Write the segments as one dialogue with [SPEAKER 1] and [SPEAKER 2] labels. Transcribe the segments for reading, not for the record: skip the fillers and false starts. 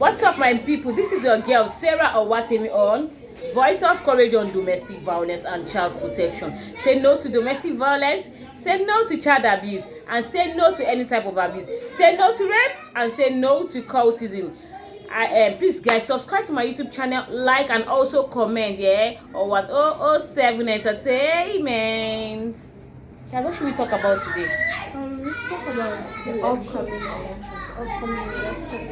[SPEAKER 1] What's up, my people? This is your girl Sarah Owatemi on Voice of Courage on Domestic Violence and Child Protection. Say no to domestic violence, say no to child abuse, and say no to any type of abuse. Say no to rape and say no to cultism. Please guys, subscribe to my YouTube channel, like and also comment, yeah? Or what 007 Entertainment. Guys, what should we talk about today?
[SPEAKER 2] Let's talk about the upcoming election.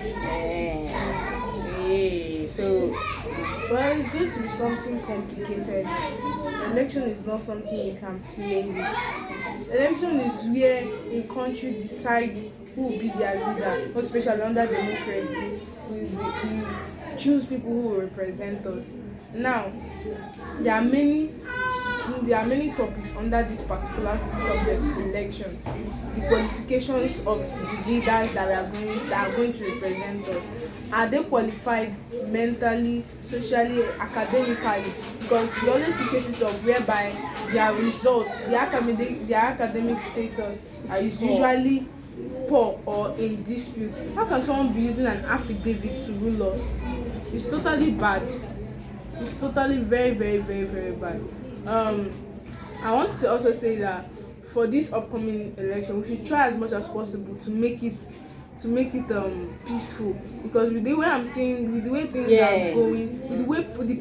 [SPEAKER 1] So
[SPEAKER 2] Well, it's going to be something complicated. Election is not something you can play with. Election is where a country decides who will be their leader, especially under democracy. We choose people who will represent us. Now, there are many topics under this particular subject, election. The qualifications of the leaders that are going to represent us. Are they qualified mentally, socially, academically? Because we always see cases of whereby their results, their academic status is usually poor or in dispute. How can someone be using an affidavit to rule us? It's totally bad. It's totally very, very, very, very bad. I want to also say that for this upcoming election, we should try as much as possible to make it peaceful, because with the way I'm seeing, with the way things are going, with the way the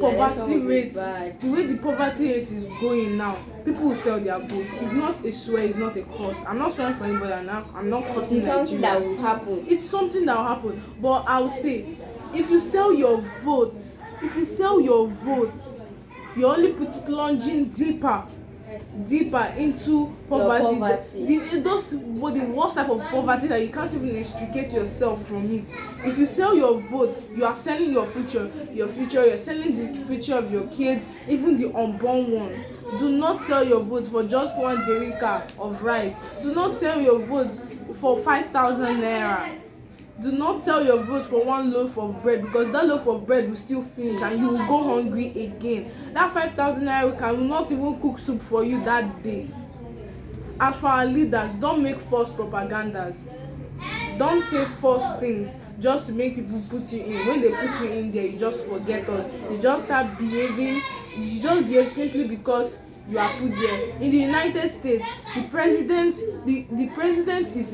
[SPEAKER 2] poverty rate is going now, people will sell their votes. It's not a swear, it's not a curse. I'm not swearing for anybody, I'm not cursing.
[SPEAKER 3] It's something that will happen.
[SPEAKER 2] It's something that will happen. But I will say, if you sell your votes, you're only plunging deeper into poverty. The worst type of poverty that you can't even extricate yourself from it. If you sell your vote, you are selling your future, you're selling the future of your kids, even the unborn ones. Do not sell your vote for just one derika of rice. Do not sell your vote for 5,000 naira. Do not sell your vote for one loaf of bread, because that loaf of bread will still finish and you will go hungry again. That 5,000 naira can not even cook soup for you that day. As for our leaders, don't make false propagandas. Don't say false things just to make people put you in. When they put you in there, you just forget us. You just start behaving. You just behave simply because you are put there. In the United States, the president is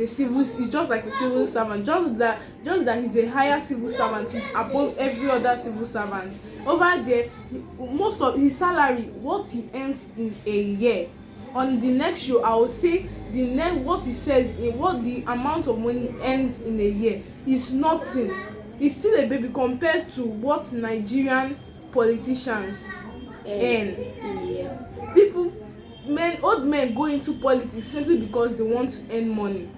[SPEAKER 2] just like a civil servant, just that he's a higher civil servant, he's above every other civil servant. Over there, most of his salary, what he earns in a year. On the next show, I will say what he says in what the amount of money he earns in a year is nothing. It's still a baby compared to what Nigerian politicians earn. Old men go into politics simply because they want to earn money.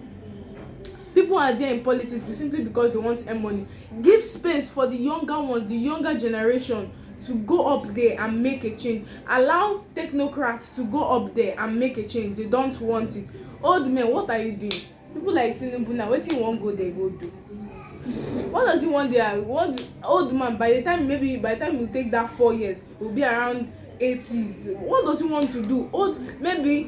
[SPEAKER 2] People are there in politics simply because they want to earn money. Give space for the younger ones, the younger generation, to go up there and make a change. Allow technocrats to go up there and make a change. They don't want it. Old men, what are you doing? People like Tinubu now, what you want go there, go do. What does he want there? Old man, by the time you take that 4 years, will be around 80s. What does he want to do? Maybe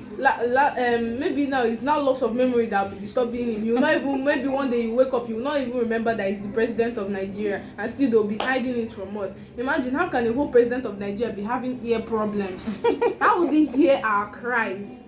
[SPEAKER 2] now it's now loss of memory that will be disturbing him. You'll not even, maybe one day you wake up, you will not even remember that he's the president of Nigeria, and still they'll be hiding it from us. Imagine, how can a whole president of Nigeria be having ear problems? How would he hear our cries?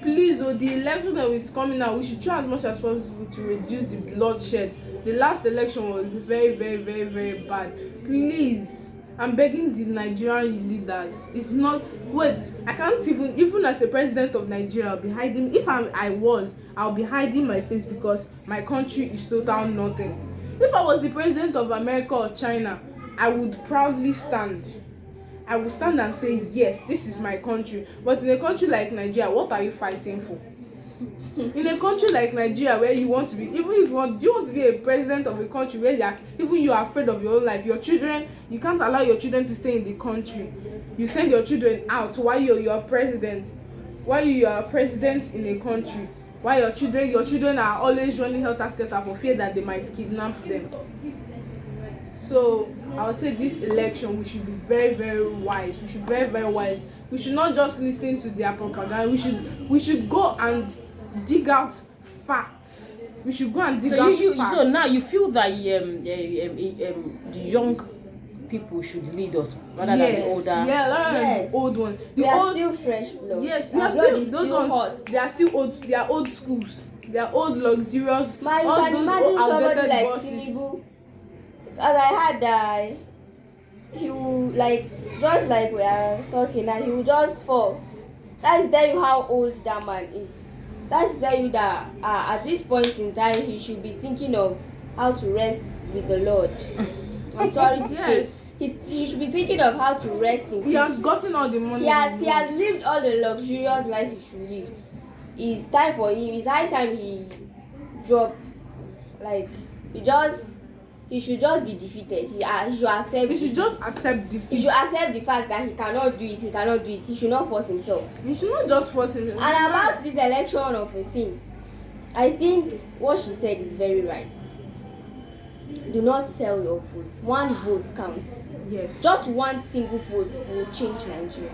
[SPEAKER 2] Please, the election that is coming out, we should try as much as possible to reduce the bloodshed. The last election was very, very, very, very bad. Please, I'm begging the Nigerian leaders. It's not. Wait, I can't even as a president of Nigeria, I'll be hiding. If I'll be hiding my face because my country is total nothing. If I was the president of America or China, I would proudly stand. I would stand and say, yes, this is my country. But in a country like Nigeria, what are you fighting for? In a country like Nigeria, where you want to be, do you want to be a president of a country where you are afraid of your own life? Your children, you can't allow your children to stay in the country. You send your children out while you're president. While you are president in a country, while your children are always running helter-skelter for fear that they might kidnap them. So I would say this election, we should be very, very wise. We should be very, very wise. We should not just listen to their propaganda. We should go and dig out facts. We should go and dig
[SPEAKER 1] So
[SPEAKER 2] out
[SPEAKER 1] you
[SPEAKER 2] facts.
[SPEAKER 1] so now you feel that the young people should lead us rather than the older.
[SPEAKER 2] Yeah, rather than
[SPEAKER 3] Yes.
[SPEAKER 2] the old one. The
[SPEAKER 3] We are
[SPEAKER 2] old,
[SPEAKER 3] still fresh blood.
[SPEAKER 2] yes, we
[SPEAKER 3] Our
[SPEAKER 2] are
[SPEAKER 3] blood
[SPEAKER 2] still
[SPEAKER 3] is
[SPEAKER 2] those
[SPEAKER 3] still
[SPEAKER 2] ones.
[SPEAKER 3] hot.
[SPEAKER 2] They are still old. They are old schools. They are old luxurious.
[SPEAKER 3] Man, you
[SPEAKER 2] all
[SPEAKER 3] can
[SPEAKER 2] those
[SPEAKER 3] imagine
[SPEAKER 2] old
[SPEAKER 3] somebody
[SPEAKER 2] outdated
[SPEAKER 3] like
[SPEAKER 2] buses.
[SPEAKER 3] Tinubu. As I had he will like just like we are talking now, he will just fall. That is tell you how old that man is. That's tell you that at this point in time he should be thinking of how to rest with the Lord. I'm sorry to say.
[SPEAKER 2] Yes.
[SPEAKER 3] He should be thinking of how to rest in peace.
[SPEAKER 2] He has gotten all the money.
[SPEAKER 3] He has lived all the luxurious life he should live. It's time for him. It's high time he drop. Like he should just be defeated. He should accept.
[SPEAKER 2] He should just accept defeat.
[SPEAKER 3] He should accept the fact that he cannot do it. He cannot do it. He should not force himself.
[SPEAKER 2] He should not just force him.
[SPEAKER 3] And about this election of a thing, I think what she said is very right. Do not sell your vote. One vote counts.
[SPEAKER 2] Yes.
[SPEAKER 3] Just one single vote will change Nigeria.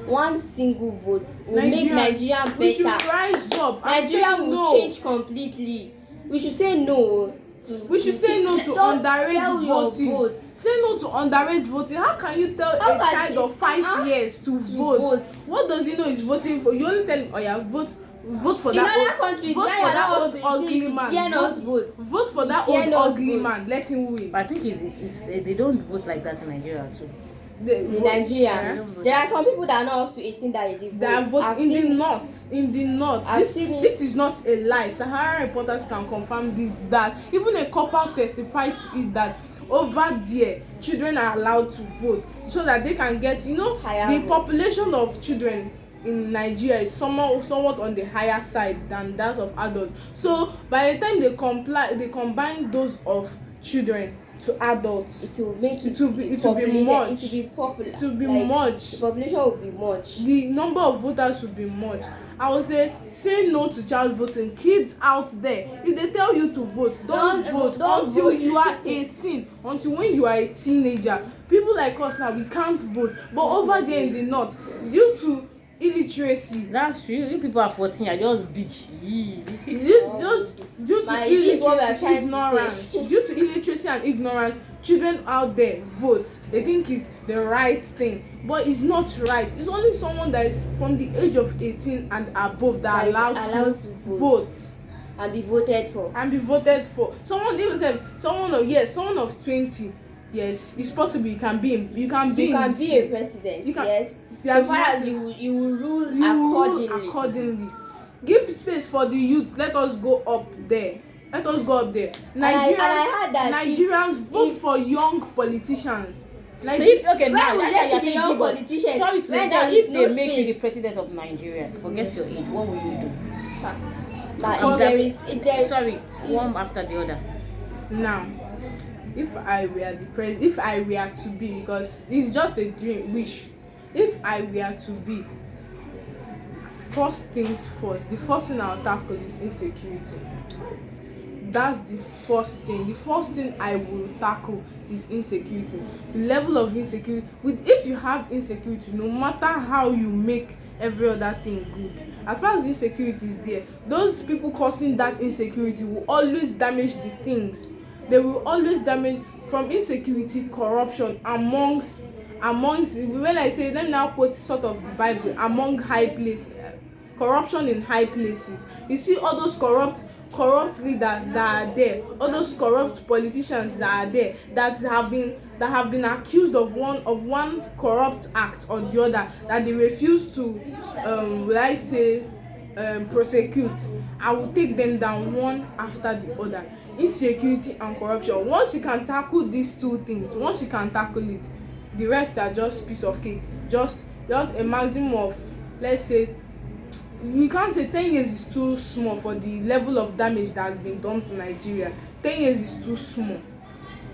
[SPEAKER 3] One single vote will make Nigeria better.
[SPEAKER 2] We should rise up.
[SPEAKER 3] Nigeria will change completely. We should say no to.
[SPEAKER 2] We should say no to underage voting.
[SPEAKER 3] Vote.
[SPEAKER 2] Say no to underage voting. How can you tell a child of 5 years to vote? What does he know he's voting for? You only tell him, oh yeah, vote for that.
[SPEAKER 3] In other countries,
[SPEAKER 2] vote for that old ugly man.
[SPEAKER 3] Dare not vote.
[SPEAKER 2] Vote for that old ugly man. Let him win.
[SPEAKER 1] But I think it's they don't vote like that in Nigeria too.
[SPEAKER 3] In Nigeria, there are some people that are not up to 18 that they vote.
[SPEAKER 2] They are voting in the north. In the north. This is not a lie. Sahara reporters can confirm this. That even a couple testified to it that over there children are allowed to vote so that they can get the population of children in Nigeria is somewhat on the higher side than that of adults. So by the time they combine those of children to adults,
[SPEAKER 3] it will make it
[SPEAKER 2] will be much.
[SPEAKER 3] It will be popular.
[SPEAKER 2] It will be
[SPEAKER 3] like,
[SPEAKER 2] much.
[SPEAKER 3] The population will be much.
[SPEAKER 2] The number of voters will be much. I would say no to child voting. Kids out there, if they tell you to vote, don't vote until you are 18. Until when you are a teenager. People like us now, we can't vote. But over there in the north, due to illiteracy.
[SPEAKER 1] That's true. You people are 14, you're just big.
[SPEAKER 2] Just due to illiteracy, ignorance. Due to illiteracy and ignorance, children out there vote. They think it's the right thing, but it's not right. It's only someone that is from the age of 18 and above that are allowed to vote.
[SPEAKER 3] And be voted for. Someone even said someone of 20. Yes, it's possible you can be a president. Yes. So far as you will rule accordingly.
[SPEAKER 2] Give space for the youth. Let us go up there. Nigerians vote for young politicians.
[SPEAKER 1] Now the
[SPEAKER 3] young politicians.
[SPEAKER 1] Sorry to say that if they make you the president of Nigeria, forget your age. What will you do?
[SPEAKER 3] If there is
[SPEAKER 1] sorry, one after the other.
[SPEAKER 2] Now, if I were to be, because it's just a dream wish. If I were to be, first things first, the first thing I'll tackle is insecurity. That's the first thing. The first thing I will tackle is insecurity. The level of insecurity. If you have insecurity, no matter how you make every other thing good, as far as insecurity is there, those people causing that insecurity will always damage the things. They will always damage from insecurity, corruption amongst when I say, let me now quote sort of the Bible, among high places, corruption in high places. You see all those corrupt leaders that are there, all those corrupt politicians that are there, that have been accused of one corrupt act or the other, that they refuse to prosecute. I will take them down one after the other. Insecurity and corruption. Once you can tackle these two things, it, the rest are just piece of cake. Just a maximum of, let's say, we can't say 10 years is too small for the level of damage that has been done to Nigeria. 10 years is too small.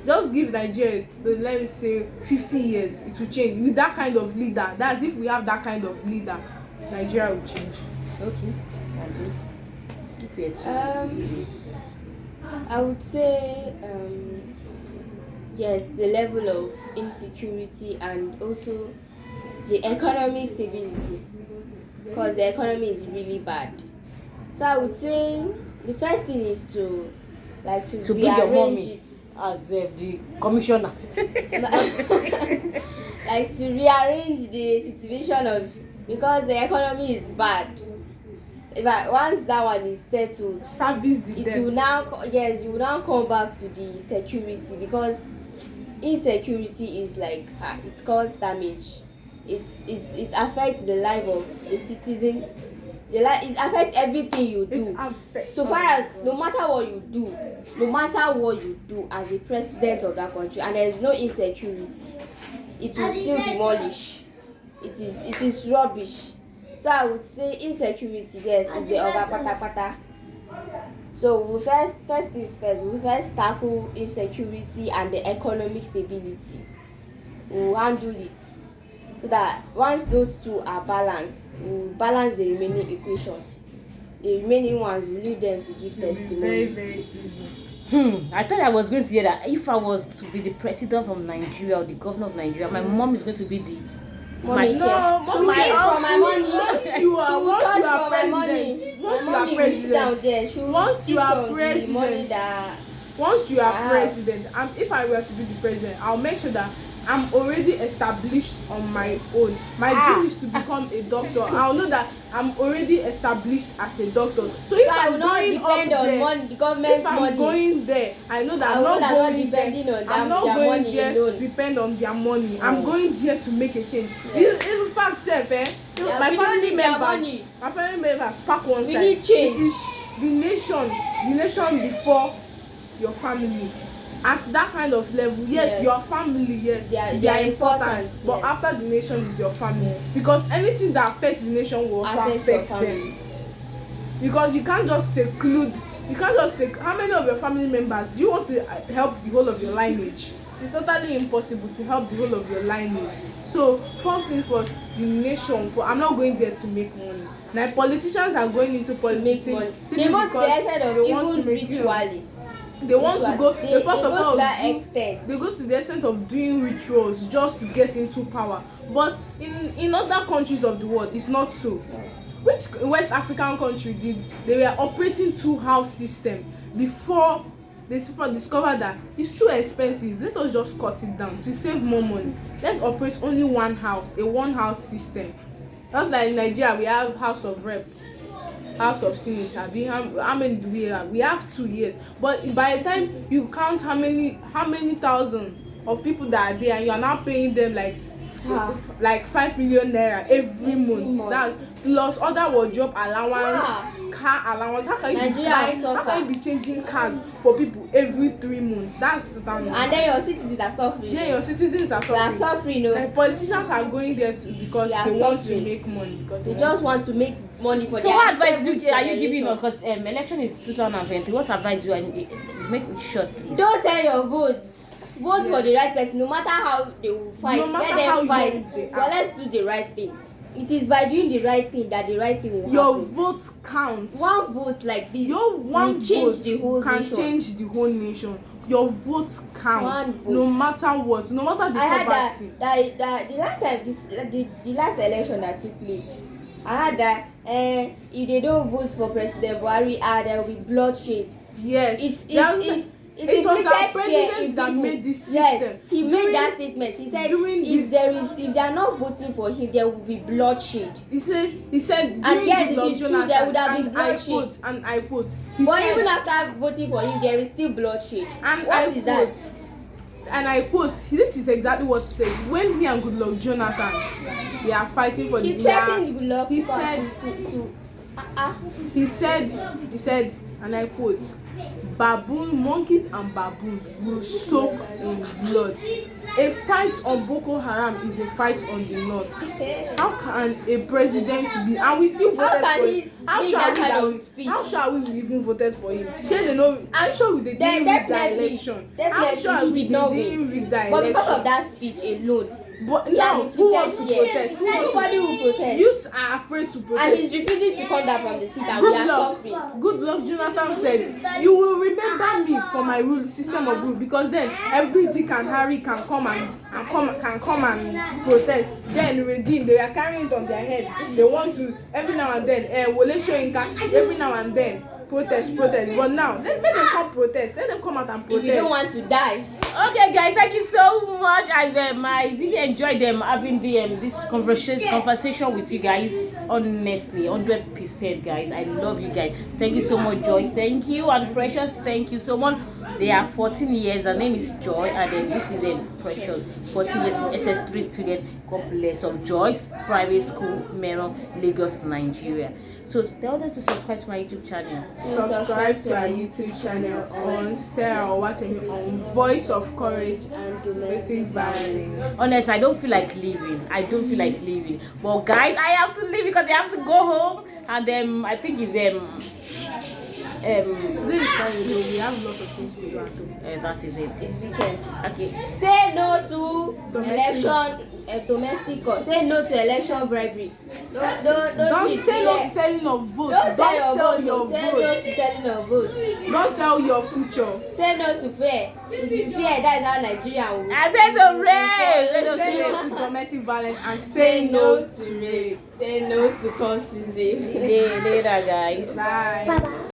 [SPEAKER 2] Just give Nigeria, let me say, 50 years, it will change. With that kind of leader, that's if we have that kind of leader, Nigeria will change.
[SPEAKER 1] Okay,
[SPEAKER 3] I would say yes, the level of insecurity and also the economic stability, because the economy is really bad. So I would say the first thing is to
[SPEAKER 1] To bring your
[SPEAKER 3] rearrange
[SPEAKER 1] mommy
[SPEAKER 3] it.
[SPEAKER 1] as the commissioner.
[SPEAKER 3] Like to rearrange the situation of, because the economy is bad. But once that one is settled,
[SPEAKER 2] Service the
[SPEAKER 3] it
[SPEAKER 2] debt.
[SPEAKER 3] will now, yes, you will now come back to the security, because insecurity is like it causes damage. It affects the life of the citizens. It affects everything you do. So far as no matter what you do as a president of that country, and there is no insecurity, it will still demolish. It is rubbish. So I would say insecurity, yes, is the oga patapata. So we first things first, we first tackle insecurity and the economic stability. We will handle it, so that once those two are balanced, we will balance the remaining equation. The remaining ones, we leave them to give testimony.
[SPEAKER 2] Very, very easy.
[SPEAKER 1] I thought I was going to hear that if I was to be the president of Nigeria or the governor of Nigeria, my mom is going to be the
[SPEAKER 3] Mommy
[SPEAKER 1] my,
[SPEAKER 3] care.
[SPEAKER 2] No,
[SPEAKER 3] She
[SPEAKER 2] mommy
[SPEAKER 3] will
[SPEAKER 2] care.
[SPEAKER 3] eat from my money.
[SPEAKER 2] Once you are-
[SPEAKER 3] She will
[SPEAKER 2] once
[SPEAKER 3] touch
[SPEAKER 2] you are
[SPEAKER 3] from my money.
[SPEAKER 2] president, once
[SPEAKER 3] My
[SPEAKER 2] you are
[SPEAKER 3] mommy will sit down
[SPEAKER 2] president,
[SPEAKER 3] there. She will
[SPEAKER 2] once you
[SPEAKER 3] eat
[SPEAKER 2] are
[SPEAKER 3] from the money
[SPEAKER 2] president,
[SPEAKER 3] that.
[SPEAKER 2] Once you are
[SPEAKER 3] Wow.
[SPEAKER 2] president, if I were to be the president, I'll make sure that I'm already established on my own. My dream is to become a doctor. I'll know that I'm already established as a doctor. So if
[SPEAKER 3] So I
[SPEAKER 2] I'm
[SPEAKER 3] will not
[SPEAKER 2] going
[SPEAKER 3] depend
[SPEAKER 2] up
[SPEAKER 3] on
[SPEAKER 2] there,
[SPEAKER 3] money, the government
[SPEAKER 2] if I'm
[SPEAKER 3] money.
[SPEAKER 2] going there, I know that
[SPEAKER 3] I
[SPEAKER 2] I'm
[SPEAKER 3] will
[SPEAKER 2] not
[SPEAKER 3] not
[SPEAKER 2] going
[SPEAKER 3] depending
[SPEAKER 2] there.
[SPEAKER 3] on
[SPEAKER 2] I'm not
[SPEAKER 3] their
[SPEAKER 2] going
[SPEAKER 3] money
[SPEAKER 2] there
[SPEAKER 3] alone.
[SPEAKER 2] to depend on their money. I'm
[SPEAKER 3] No.
[SPEAKER 2] going there to make a change.
[SPEAKER 3] Yes.
[SPEAKER 2] In fact, sef,
[SPEAKER 3] Yeah,
[SPEAKER 2] my
[SPEAKER 3] we don't
[SPEAKER 2] family
[SPEAKER 3] need their
[SPEAKER 2] members,
[SPEAKER 3] money.
[SPEAKER 2] my family members pack one
[SPEAKER 3] We
[SPEAKER 2] side.
[SPEAKER 3] need change.
[SPEAKER 2] It is the nation before your family. At that kind of level, yes, your family, yes,
[SPEAKER 3] They are important,
[SPEAKER 2] but
[SPEAKER 3] yes.
[SPEAKER 2] after the nation is your family,
[SPEAKER 3] Yes.
[SPEAKER 2] because anything that affects the nation will also
[SPEAKER 3] Affects your
[SPEAKER 2] affect
[SPEAKER 3] family.
[SPEAKER 2] them. Because you can't just seclude. You can't just say how many of your family members do you want to help the whole of your lineage. It's totally impossible to help the whole of your lineage. So first things first, the nation. I'm not going there to make money. Now politicians are going into politics.
[SPEAKER 3] Make money.
[SPEAKER 2] simply
[SPEAKER 3] They go to the
[SPEAKER 2] because
[SPEAKER 3] extent of
[SPEAKER 2] they want
[SPEAKER 3] even
[SPEAKER 2] to make,
[SPEAKER 3] ritualists.
[SPEAKER 2] they want to go.
[SPEAKER 3] They
[SPEAKER 2] They first
[SPEAKER 3] go
[SPEAKER 2] of all
[SPEAKER 3] to that extent.
[SPEAKER 2] they go to the extent of doing rituals just to get into power. But in other countries of the world, it's not so. Which West African country did? They were operating two-house system before they discovered that it's too expensive. Let us just cut it down to save more money. Let's operate only one house, a one-house system. Just like in Nigeria, we have House of Rep, House of Senate. How many do we have? We have 2 years. But by the time you count how many thousand of people that are there, and you are now paying them like 5 million naira every month. That's plus other wardrobe allowance, car allowance. How can you be changing cars for people every 3 months? That's total nonsense.
[SPEAKER 3] And then your citizens are suffering.
[SPEAKER 2] Yeah, your citizens are
[SPEAKER 3] They are suffering, no.
[SPEAKER 2] Like politicians are going there because they want to make money.
[SPEAKER 3] They just want to make money for
[SPEAKER 1] So
[SPEAKER 3] their
[SPEAKER 1] what advice
[SPEAKER 3] seventh
[SPEAKER 1] are you giving?
[SPEAKER 3] generation.
[SPEAKER 1] Because election is 2020. What advice do I need? Make it short, please.
[SPEAKER 3] Don't sell your votes. Vote for the right person, no matter how they will fight.
[SPEAKER 2] No matter
[SPEAKER 3] Let
[SPEAKER 2] how
[SPEAKER 3] them fight.
[SPEAKER 2] young they
[SPEAKER 3] But
[SPEAKER 2] are.
[SPEAKER 3] let's do the right thing. It is by doing the right thing that the right thing will
[SPEAKER 2] Your
[SPEAKER 3] happen.
[SPEAKER 2] vote counts.
[SPEAKER 3] One vote like this
[SPEAKER 2] Your one
[SPEAKER 3] will change
[SPEAKER 2] vote
[SPEAKER 3] the whole
[SPEAKER 2] can
[SPEAKER 3] nation.
[SPEAKER 2] change the whole nation. Your vote counts.
[SPEAKER 3] One vote.
[SPEAKER 2] No matter what, no matter the
[SPEAKER 3] I heard
[SPEAKER 2] poverty.
[SPEAKER 3] that the last time the last election that took place, I heard that if they don't vote for President Buhari, there will be bloodshed.
[SPEAKER 2] Yes.
[SPEAKER 3] It
[SPEAKER 2] was our
[SPEAKER 3] inflicted fear in
[SPEAKER 2] president that
[SPEAKER 3] people.
[SPEAKER 2] made this system.
[SPEAKER 3] Yes, he
[SPEAKER 2] During-
[SPEAKER 3] made that statement. He said
[SPEAKER 2] during
[SPEAKER 3] if they are not voting for him, there will be bloodshed.
[SPEAKER 2] He said
[SPEAKER 3] And
[SPEAKER 2] during
[SPEAKER 3] yes,
[SPEAKER 2] the
[SPEAKER 3] it
[SPEAKER 2] Lord
[SPEAKER 3] is true,
[SPEAKER 2] Jonathan,
[SPEAKER 3] there would have been
[SPEAKER 2] and I
[SPEAKER 3] bloodshed.
[SPEAKER 2] quote, he
[SPEAKER 3] But
[SPEAKER 2] said,
[SPEAKER 3] even after voting for him, there is still bloodshed.
[SPEAKER 2] and
[SPEAKER 3] What
[SPEAKER 2] I
[SPEAKER 3] is
[SPEAKER 2] quote,
[SPEAKER 3] that?
[SPEAKER 2] and I quote, this is exactly what he said. When he and Goodluck Jonathan, they are fighting for
[SPEAKER 3] He
[SPEAKER 2] the
[SPEAKER 3] threatened Goodluck
[SPEAKER 2] he
[SPEAKER 3] to
[SPEAKER 2] he said, and I quote, monkeys and baboons will soak in blood. A fight on Boko Haram is a fight on the north. How can a president be, and we still voted
[SPEAKER 3] can
[SPEAKER 2] for
[SPEAKER 3] he
[SPEAKER 2] him? How
[SPEAKER 3] make
[SPEAKER 2] sure
[SPEAKER 3] that
[SPEAKER 2] are we
[SPEAKER 3] kind
[SPEAKER 2] that
[SPEAKER 3] of
[SPEAKER 2] we
[SPEAKER 3] speech?
[SPEAKER 2] how sure are we even voted for him? Shey they know, I'm sure they
[SPEAKER 3] Then
[SPEAKER 2] didn't rig the
[SPEAKER 3] definitely,
[SPEAKER 2] election. I'm sure
[SPEAKER 3] he
[SPEAKER 2] we
[SPEAKER 3] did not
[SPEAKER 2] didn't
[SPEAKER 3] win.
[SPEAKER 2] rig the
[SPEAKER 3] But because
[SPEAKER 2] election.
[SPEAKER 3] of that speech alone,
[SPEAKER 2] But
[SPEAKER 3] he
[SPEAKER 2] now,
[SPEAKER 3] has
[SPEAKER 2] who wants to
[SPEAKER 3] inflicted fear.
[SPEAKER 2] protest? Who wants to
[SPEAKER 3] Nobody will protest.
[SPEAKER 2] Youths are afraid to protest.
[SPEAKER 3] And he's refusing to come down from the seat, and we are suffering.
[SPEAKER 2] Goodluck Jonathan said, you will remember me for my system of rule, because then every Dick and Harry can come and protest. Then redeem. They are carrying it on their head. They want to every now and then. Wole Soyinka every now and then. protest. But now, let them come protest. Let them come out and protest.
[SPEAKER 3] If you don't want to die.
[SPEAKER 1] Okay, guys, thank you so much. I really enjoyed having this conversation with you guys. Honestly, 100%, guys. I love you guys. Thank you so much, Joy. Thank you, and Precious. Thank you so much. They are 14 years. Her name is Joy, and then this is Precious, 14 years SS3 student. God bless, of Joyce Private School, Mero, Lagos, Nigeria. So tell them to subscribe to my YouTube channel.
[SPEAKER 2] Subscribe to our YouTube channel on Sarah Owatemi on Voice of Courage
[SPEAKER 3] And
[SPEAKER 2] Domestic Violence.
[SPEAKER 1] Honestly, I don't feel like leaving. But guys, I have to leave because I have to go home. And I think it's
[SPEAKER 2] Today is Friday, so we have lots of things to do at home.
[SPEAKER 1] that is it.
[SPEAKER 3] It's weekend.
[SPEAKER 1] Okay.
[SPEAKER 3] Say no to
[SPEAKER 2] Domestic.
[SPEAKER 3] Say no to election bribery. Don't cheat.
[SPEAKER 2] Say no to selling of votes.
[SPEAKER 3] Don't sell your vote.
[SPEAKER 2] your
[SPEAKER 3] Say no
[SPEAKER 2] votes.
[SPEAKER 3] to selling your votes.
[SPEAKER 2] Don't sell your future.
[SPEAKER 3] Say no to fear. If you fear, that is how Nigeria will.
[SPEAKER 1] I said to rape.
[SPEAKER 2] Say no to domestic violence and say no to rape.
[SPEAKER 3] Say no to cultism.
[SPEAKER 1] Later, guys.
[SPEAKER 2] Bye.
[SPEAKER 3] Bye.